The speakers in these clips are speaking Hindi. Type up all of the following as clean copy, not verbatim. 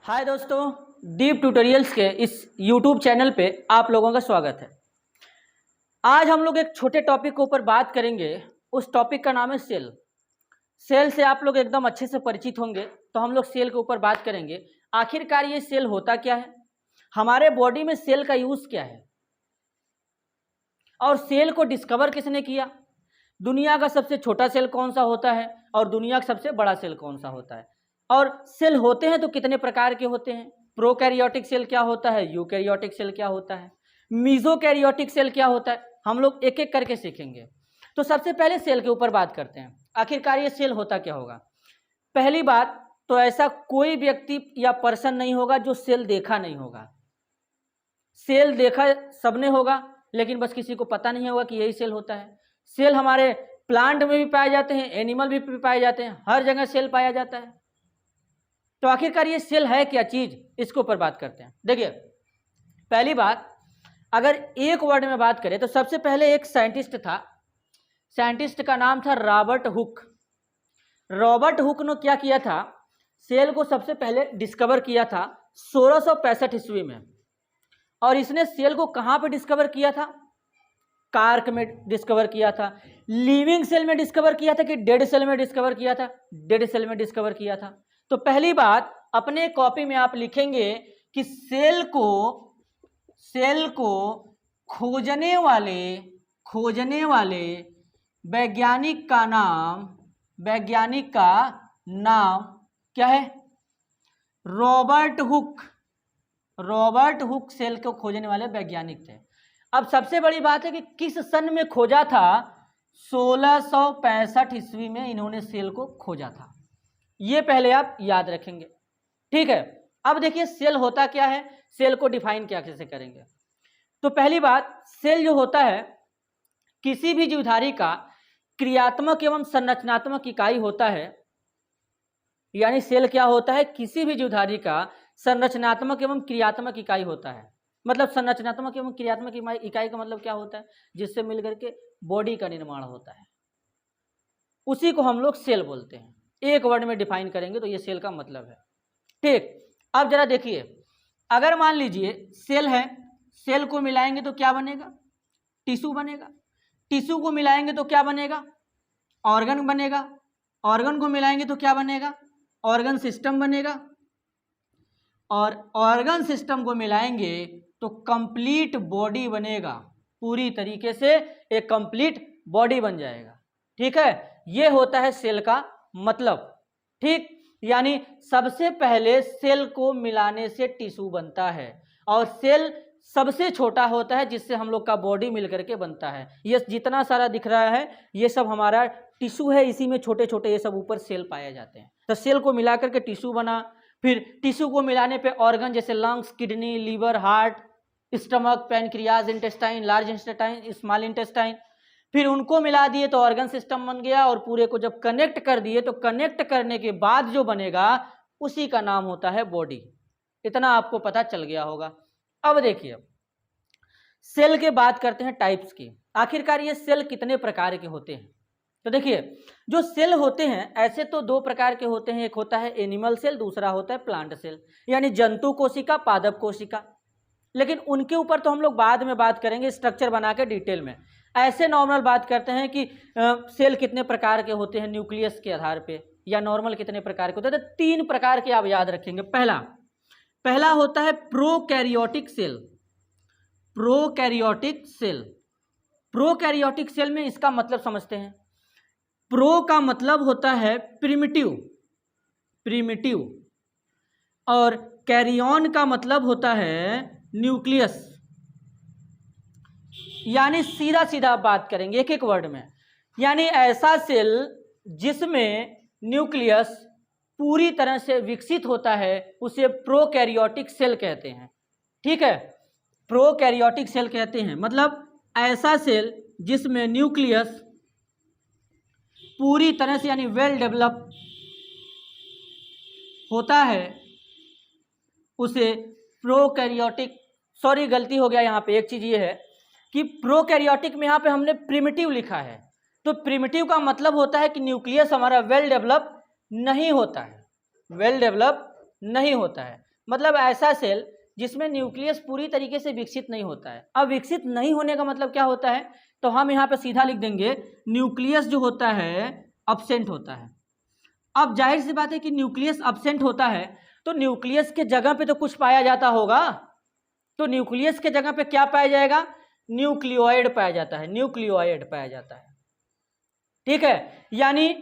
हाय दोस्तों, डीप ट्यूटोरियल्स के इस यूट्यूब चैनल पे आप लोगों का स्वागत है। आज हम लोग एक छोटे टॉपिक के ऊपर बात करेंगे। उस टॉपिक का नाम है सेल। सेल से आप लोग एकदम अच्छे से परिचित होंगे, तो हम लोग सेल के ऊपर बात करेंगे। आखिरकार ये सेल होता क्या है, हमारे बॉडी में सेल का यूज़ क्या है, और सेल को डिस्कवर किसने किया, दुनिया का सबसे छोटा सेल कौन सा होता है और दुनिया का सबसे बड़ा सेल कौन सा होता है, और सेल होते हैं तो कितने प्रकार के होते हैं, प्रोकैरियोटिक सेल क्या होता है, यूकैरियोटिक सेल क्या होता है, मीजोकैरियोटिक सेल क्या होता है, हम लोग एक एक करके सीखेंगे। तो सबसे पहले सेल के ऊपर बात करते हैं। आखिरकार ये सेल होता क्या होगा। पहली बात तो ऐसा कोई व्यक्ति या पर्सन नहीं होगा जो सेल देखा नहीं होगा। सेल देखा सबने होगा, लेकिन बस किसी को पता नहीं होगा कि यही सेल होता है। सेल हमारे प्लांट में भी पाए जाते हैं, एनिमल भी पाए जाते हैं, हर जगह सेल पाया जाता है। तो आखिरकार ये सेल है क्या चीज, इसके ऊपर बात करते हैं। देखिए, पहली बात अगर एक वर्ड में बात करें तो सबसे पहले एक साइंटिस्ट था। साइंटिस्ट का नाम था रॉबर्ट हुक। रॉबर्ट हुक ने क्या किया था, सेल को सबसे पहले डिस्कवर किया था 1665 ईस्वी में। और इसने सेल को कहां पे डिस्कवर किया था, कार्क में डिस्कवर किया था। लिविंग सेल में डिस्कवर किया था कि डेड सेल में डिस्कवर किया था, डेड सेल में डिस्कवर किया था। तो पहली बात अपने कॉपी में आप लिखेंगे कि सेल को खोजने वाले वैज्ञानिक का नाम क्या है, Robert Hooke. Robert Hooke cell को खोजने वाले वैज्ञानिक थे। अब सबसे बड़ी बात है कि किस सन में खोजा था, 1665 ईस्वी में इन्होंने सेल को खोजा था। ये पहले आप याद रखेंगे, ठीक है। अब देखिए सेल होता क्या है, सेल को डिफाइन क्या कैसे करेंगे। तो पहली बात, सेल जो होता है किसी भी जीवधारी का क्रियात्मक एवं संरचनात्मक इकाई होता है। यानी सेल क्या होता है, किसी भी जीवधारी का संरचनात्मक एवं क्रियात्मक इकाई होता है। मतलब संरचनात्मक एवं क्रियात्मक इकाई का मतलब क्या होता है, जिससे मिलकर के बॉडी का निर्माण होता है, उसी को हम लोग सेल बोलते हैं। एक वर्ड में डिफाइन करेंगे तो ये सेल का मतलब है, ठीक। अब जरा देखिए, अगर मान लीजिए सेल है, सेल को मिलाएंगे तो क्या बनेगा, टिश्यू बनेगा। टिश्यू को मिलाएंगे तो क्या बनेगा, ऑर्गन बनेगा। ऑर्गन को मिलाएंगे तो क्या बनेगा, ऑर्गन सिस्टम बनेगा। और ऑर्गन सिस्टम को मिलाएंगे तो कंप्लीट बॉडी बनेगा। पूरी तरीके से एक कंप्लीट बॉडी बन जाएगा, ठीक है। ये होता है सेल का मतलब, ठीक। यानी सबसे पहले सेल को मिलाने से टिश्यू बनता है, और सेल सबसे छोटा होता है जिससे हम लोग का बॉडी मिलकर के बनता है। ये जितना सारा दिख रहा है ये सब हमारा टिश्यू है, इसी में छोटे छोटे ये सब ऊपर सेल पाए जाते हैं। तो सेल को मिला करके टिश्यू बना, फिर टिश्यू को मिलाने पे ऑर्गन जैसे lungs, kidney, liver, heart, stomach, pancreas, intestine, large intestine, small intestine, फिर उनको मिला दिए तो ऑर्गन सिस्टम बन गया। और पूरे को जब कनेक्ट कर दिए तो कनेक्ट करने के बाद जो बनेगा उसी का नाम होता है बॉडी। इतना आपको पता चल गया होगा। अब देखिए, सेल के बात करते हैं टाइप्स की। आखिरकार ये सेल कितने प्रकार के होते हैं। तो देखिए, जो सेल होते हैं ऐसे तो दो प्रकार के होते हैं, एक होता है एनिमल सेल, दूसरा होता है प्लांट सेल, यानी जंतु कोशिका, पादप कोशिका। लेकिन उनके ऊपर तो हम लोग बाद में बात करेंगे स्ट्रक्चर बना के डिटेल में। ऐसे नॉर्मल बात करते हैं कि सेल कितने प्रकार के होते हैं न्यूक्लियस के आधार पे, या नॉर्मल कितने प्रकार के होते हैं। तो 3 प्रकार के आप याद रखेंगे। पहला होता है prokaryotic cell. Prokaryotic cell, prokaryotic cell में इसका मतलब समझते हैं। प्रो का मतलब होता है प्रिमिटिव, और कैरियन का मतलब होता है न्यूक्लियस। यानी सीधा सीधा बात करेंगे एक एक वर्ड में, यानी ऐसा सेल जिसमें न्यूक्लियस पूरी तरह से विकसित होता है उसे प्रोकैरियोटिक सेल कहते हैं, ठीक है। प्रोकैरियोटिक सेल कहते हैं मतलब ऐसा सेल जिसमें न्यूक्लियस पूरी तरह से यानी वेल डेवलप होता है उसे प्रोकैरियोटिक, सॉरी गलती हो गया यहाँ पे, एक चीज़ ये है कि प्रोकैरियोटिक में यहाँ पे हमने प्रिमिटिव लिखा है। तो प्रिमिटिव का मतलब होता है कि न्यूक्लियस हमारा वेल डेवलप नहीं होता है, वेल डेवलप नहीं होता है। मतलब ऐसा सेल जिसमें न्यूक्लियस पूरी तरीके से विकसित नहीं होता है। अब विकसित नहीं होने का मतलब क्या होता है, तो हम यहाँ पे सीधा लिख देंगे न्यूक्लियस जो होता है अब्सेंट होता है। अब जाहिर सी बात है कि न्यूक्लियस अब्सेंट होता है तो न्यूक्लियस के जगह पे तो कुछ पाया जाता होगा, तो न्यूक्लियस के जगह पे क्या पाया जाएगा, न्यूक्लियोइड पाया जाता है, न्यूक्लियोइड पाया जाता है। ठीक है, यानी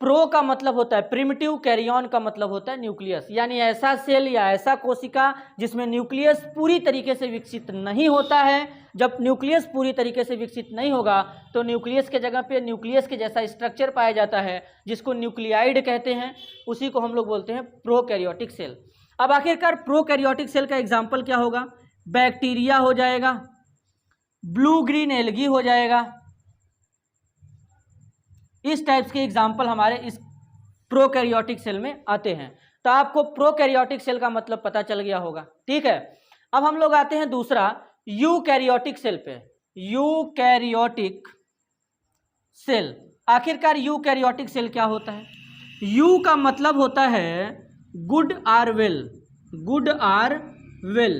प्रो का मतलब होता है प्रिमिटिव, कैरियन का मतलब होता है न्यूक्लियस, यानी ऐसा सेल या ऐसा कोशिका जिसमें न्यूक्लियस पूरी तरीके से विकसित नहीं होता है। जब न्यूक्लियस पूरी तरीके से विकसित नहीं होगा तो न्यूक्लियस के जगह पे न्यूक्लियस के जैसा स्ट्रक्चर पाया जाता है जिसको न्यूक्लियाइड कहते हैं, उसी को हम लोग बोलते हैं प्रोकैरियोटिक सेल। अब आखिरकार प्रोकैरियोटिक सेल का एग्जाम्पल क्या होगा, बैक्टीरिया हो जाएगा, ब्लू ग्रीन एल्गी हो जाएगा। इस टाइप्स के एग्जाम्पल हमारे इस प्रोकैरियोटिक सेल में आते हैं। तो आपको प्रोकैरियोटिक सेल का मतलब पता चल गया होगा। ठीक है, अब हम लोग आते हैं दूसरा यूकैरियोटिक सेल पे। यूकैरियोटिक सेल, आखिरकार यूकैरियोटिक सेल क्या होता है? यू का मतलब होता है good or well, good or well,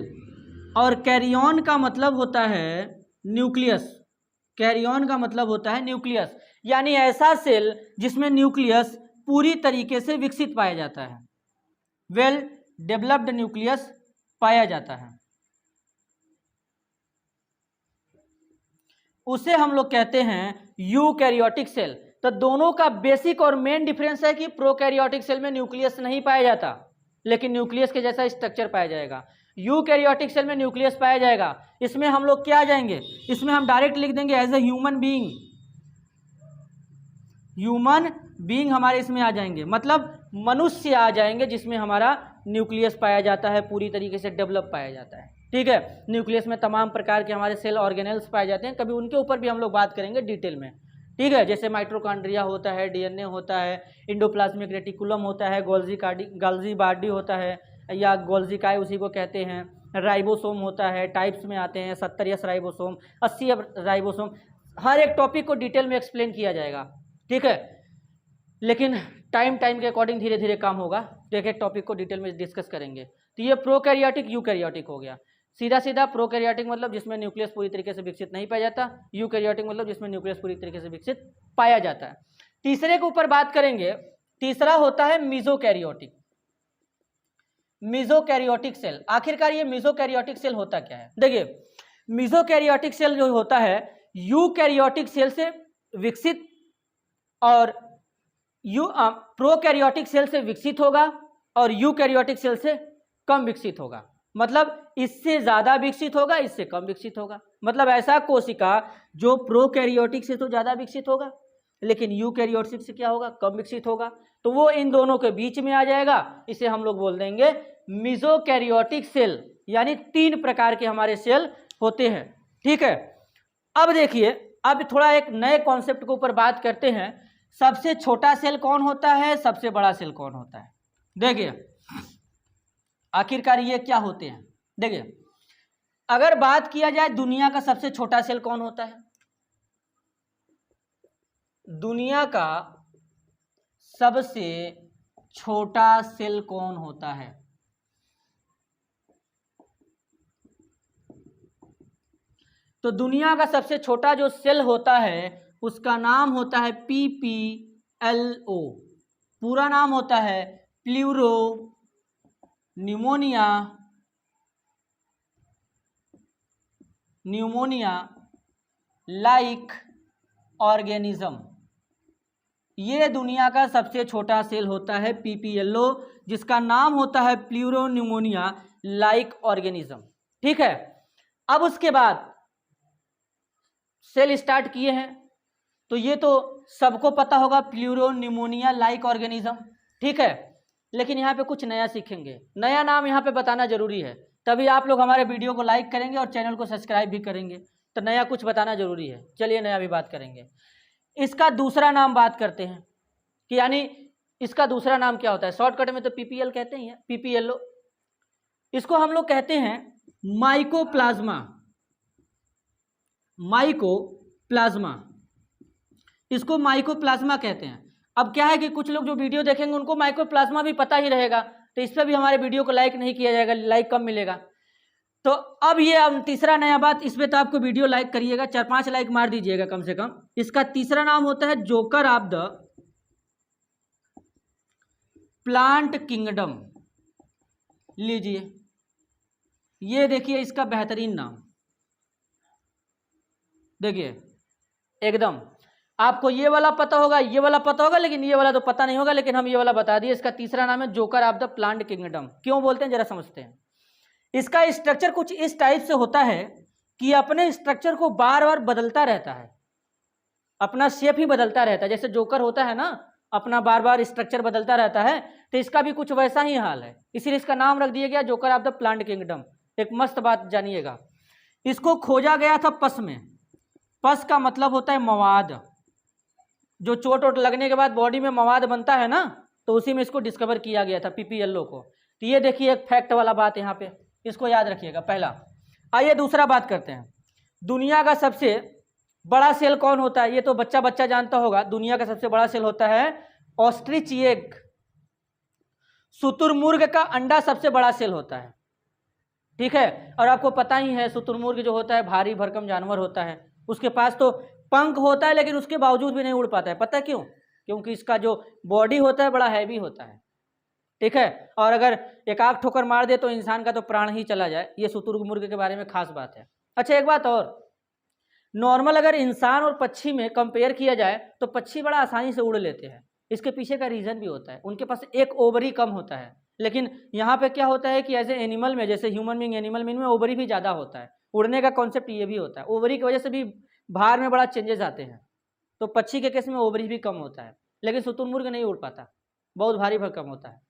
और कैरियन का मतलब होता है न्यूक्लियस, कैरियन का मतलब होता है न्यूक्लियस, यानी ऐसा सेल जिसमें न्यूक्लियस पूरी तरीके से विकसित पाया जाता है, वेल डेवलप्ड न्यूक्लियस पाया जाता है, उसे हम लोग कहते हैं यूकैरियोटिक सेल। तो दोनों का बेसिक और मेन डिफरेंस है कि प्रोकैरियोटिक सेल में न्यूक्लियस नहीं पाया जाता लेकिन न्यूक्लियस के जैसा स्ट्रक्चर पाया जाएगा। यूकैरियोटिक सेल में न्यूक्लियस पाया जाएगा। इसमें हम लोग क्या आ जाएंगे, इसमें हम डायरेक्ट लिख देंगे as a human being, human being हमारे इसमें आ जाएंगे, मतलब मनुष्य आ जाएंगे जिसमें हमारा न्यूक्लियस पाया जाता है, पूरी तरीके से डेवलप पाया जाता है। ठीक है, न्यूक्लियस में तमाम प्रकार के हमारे सेल ऑर्गेनेल्स पाए जाते हैं, कभी उनके ऊपर भी हम लोग बात करेंगे डिटेल में। ठीक है, जैसे माइटोकॉन्ड्रिया होता है, डीएनए होता है, इंडोप्लाज्मिक रेटिकुलम होता है, गोल्जी बॉडी होता है या गोल्जी काय उसी को कहते हैं, राइबोसोम होता है, टाइप्स में आते हैं 70 एस राइबोसोम, 80 राइबोसोम, हर एक टॉपिक को डिटेल में एक्सप्लेन किया जाएगा। ठीक है, लेकिन टाइम के अकॉर्डिंग धीरे धीरे काम होगा, तो एक एक टॉपिक को डिटेल में डिस्कस करेंगे। तो ये प्रोकैरियोटिक यूकैरियोटिक हो गया। सीधा सीधा प्रोकैरियोटिक मतलब जिसमें न्यूक्लियस पूरी तरीके से विकसित नहीं पाया जाता, यूकैरियोटिक मतलब जिसमें न्यूक्लियस पूरी तरीके से विकसित पाया जाता है। तीसरे के ऊपर बात करेंगे, तीसरा होता है मीजोकैरियोटिक, मीजोकैरियोटिक सेल। आखिरकार ये मीजोकैरियोटिक सेल होता क्या है? देखिए, मीजोकैरियोटिक सेल जो होता है यूकैरियोटिक सेल से विकसित और प्रोकैरियोटिक सेल से विकसित होगा और यूकैरियोटिक सेल से कम विकसित होगा, मतलब इससे ज्यादा विकसित होगा, इससे कम विकसित होगा। मतलब ऐसा कोशिका जो प्रोकैरियोटिक से तो ज्यादा विकसित होगा लेकिन यूकैरियोटिक से क्या होगा, कम विकसित होगा, तो वो इन दोनों के बीच में आ जाएगा। इसे हम लोग बोल देंगे मीजोकैरियोटिक सेल, यानी 3 प्रकार के हमारे सेल होते हैं। ठीक है, अब देखिए, अब थोड़ा एक नए कॉन्सेप्ट के ऊपर बात करते हैं। सबसे छोटा सेल कौन होता है, सबसे बड़ा सेल कौन होता है? देखिए, आखिरकार ये क्या होते हैं? देखिए, अगर बात किया जाए दुनिया का सबसे छोटा सेल कौन होता है, दुनिया का सबसे छोटा सेल कौन होता है? तो दुनिया का सबसे छोटा जो सेल होता है उसका नाम होता है PPLO, पूरा नाम होता है प्लूरो न्यूमोनिया लाइक ऑर्गेनिज्म। ये दुनिया का सबसे छोटा सेल होता है PPLO, जिसका नाम होता है प्लूरो न्यूमोनिया लाइक ऑर्गेनिज्म। ठीक है, अब उसके बाद सेल स्टार्ट किए हैं तो ये तो सबको पता होगा, प्लूरो न्यूमोनिया लाइक ऑर्गेनिज्म। ठीक है, लेकिन यहाँ पे कुछ नया सीखेंगे, नया नाम यहाँ पे बताना जरूरी है, तभी आप लोग हमारे वीडियो को लाइक करेंगे और चैनल को सब्सक्राइब भी करेंगे, तो नया कुछ बताना जरूरी है। चलिए नया भी बात करेंगे। इसका दूसरा नाम बात करते हैं कि यानी इसका दूसरा नाम क्या होता है, शॉर्टकट में तो PPL कहते हैं, PPLO। इसको हम लोग कहते हैं माइकोप्लाज्मा, माइकोप्लाज्मा, इसको माइकोप्लाज्मा कहते हैं। अब क्या है कि कुछ लोग जो वीडियो देखेंगे उनको माइकोप्लाज्मा भी पता ही रहेगा, तो इस पर भी हमारे वीडियो को लाइक नहीं किया जाएगा, लाइक कम मिलेगा। तो अब ये तीसरा नया बात, इस पर तो आपको वीडियो लाइक करिएगा, 4-5 लाइक मार दीजिएगा कम से कम। इसका तीसरा नाम होता है joker of the plant kingdom. लीजिए, ये देखिए इसका बेहतरीन नाम, देखिए एकदम। आपको ये वाला पता होगा, ये वाला पता होगा, लेकिन ये वाला तो पता नहीं होगा, लेकिन हम ये वाला बता दिए। इसका तीसरा नाम है joker of the plant kingdom. क्यों बोलते हैं जरा समझते हैं। इसका स्ट्रक्चर कुछ इस टाइप से होता है कि अपने स्ट्रक्चर को बार बार बदलता रहता है, अपना शेप ही बदलता रहता है। जैसे जोकर होता है ना, अपना बार बार स्ट्रक्चर बदलता रहता है, तो इसका भी कुछ वैसा ही हाल है, इसीलिए इसका नाम रख दिया गया joker of the plant kingdom. एक मस्त बात जानिएगा, इसको खोजा गया था पस में। पस का मतलब होता है मवाद, जो चोट वोट लगने के बाद बॉडी में मवाद बनता है ना, तो उसी में इसको डिस्कवर किया गया था, पीपीएलओ को। तो ये देखिए एक फैक्ट वाला बात यहाँ पे, इसको याद रखिएगा पहला। आइए दूसरा बात करते हैं। दुनिया का सबसे बड़ा सेल कौन होता है, ये तो बच्चा बच्चा जानता होगा। दुनिया का सबसे बड़ा सेल होता है ऑस्ट्रिच एग। शुतुरमुर्ग का अंडा सबसे बड़ा सेल होता है, ठीक है। और आपको पता ही है शुतुरमुर्ग जो होता है भारी भरकम जानवर होता है, उसके पास तो पंख होता है, लेकिन उसके बावजूद भी नहीं उड़ पाता है। पता है क्यों? क्योंकि इसका जो बॉडी होता है बड़ा हैवी होता है, ठीक है। और अगर एक आग ठोकर मार दे तो इंसान का तो प्राण ही चला जाए। ये शुतुरमुर्ग के बारे में खास बात है। अच्छा एक बात और, नॉर्मल अगर इंसान और पक्षी में कंपेयर किया जाए तो पक्षी बड़ा आसानी से उड़ लेते हैं। इसके पीछे का रीज़न भी होता है, उनके पास एक ओवरी कम होता है। लेकिन यहाँ पे क्या होता है कि एज ए एनिमल में, जैसे ह्यूमन बीइंग एनिमल में, इनमें ओवरी भी ज़्यादा होता है। उड़ने का कॉन्सेप्ट ये भी होता है, ओवरी की वजह से भी भार में बड़ा चेंजेस आते हैं। तो पक्षी के केस में ओवरी भी कम होता है, लेकिन शुतुरमुर्ग नहीं उड़ पाता, बहुत भारी भरकम होता है।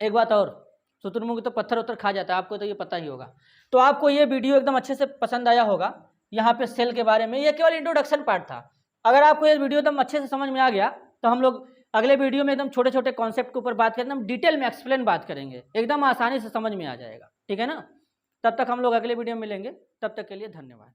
एक बात और, शुतुरमुर्ग तो पत्थर उत्थर खा जाता है, आपको तो ये पता ही होगा। तो आपको ये वीडियो एकदम अच्छे से पसंद आया होगा। यहाँ पे सेल के बारे में ये केवल इंट्रोडक्शन पार्ट था। अगर आपको ये वीडियो एकदम अच्छे से समझ में आ गया तो हम लोग अगले वीडियो में एकदम छोटे छोटे कॉन्सेप्ट के ऊपर बात करेंगे, हम डिटेल में एक्सप्लेन बात करेंगे, एकदम आसानी से समझ में आ जाएगा, ठीक है ना। तब तक हम लोग अगले वीडियो में मिलेंगे, तब तक के लिए धन्यवाद।